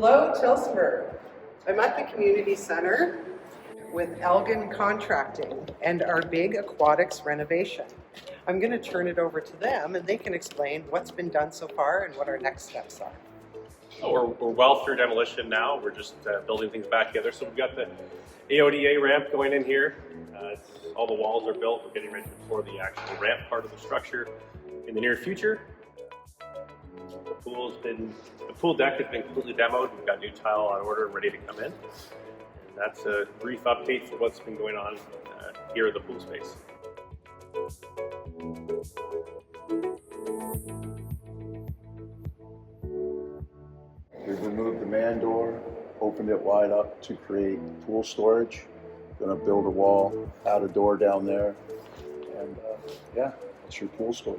Hello, Tillsonburg. I'm at the community center with Elgin Contracting and our big aquatics renovation. I'm going to turn it over to them and they can explain what's been done so far and what our next steps are. We're well through demolition now. We're just building things back together. So we've got the AODA ramp going in here. All the walls are built. We're getting ready to pour the actual ramp part of the structure in the near future. The pool deck has been completely demoed. We've got new tile on order and ready to come in. And that's a brief update for what's been going on here at the pool space. We've removed the man door, opened it wide up to create pool storage. Going to build a wall, add a door down there, and yeah, that's your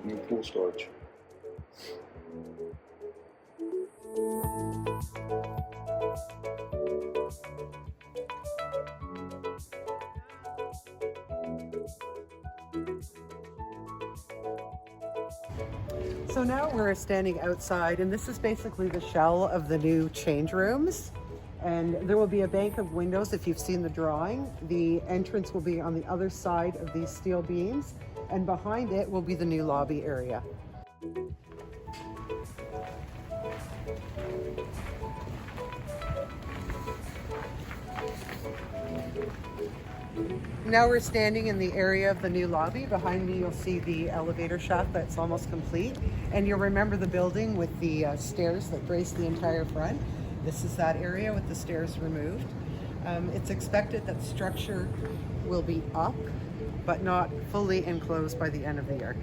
new pool storage. So now we're standing outside and this is basically the shell of the new change rooms. And there will be a bank of windows if you've seen the drawing. The entrance will be on the other side of these steel beams and behind it will be the new lobby area. Now we're standing in the area of the new lobby. Behind me you'll see the elevator shaft that's almost complete. And you'll remember the building with the stairs that grace the entire front. This is that area with the stairs removed. It's expected that structure will be up, but not fully enclosed by the end of the year.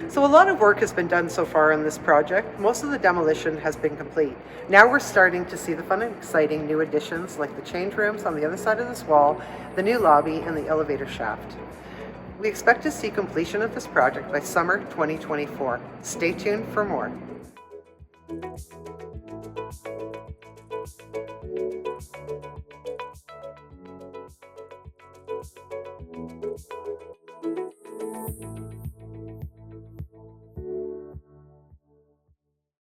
So a lot of work has been done so far on this project. Most of the demolition has been complete. Now we're starting to see the fun and exciting new additions like the change rooms on the other side of this wall, the new lobby, and the elevator shaft. We expect to see completion of this project by summer 2024. Stay tuned for more.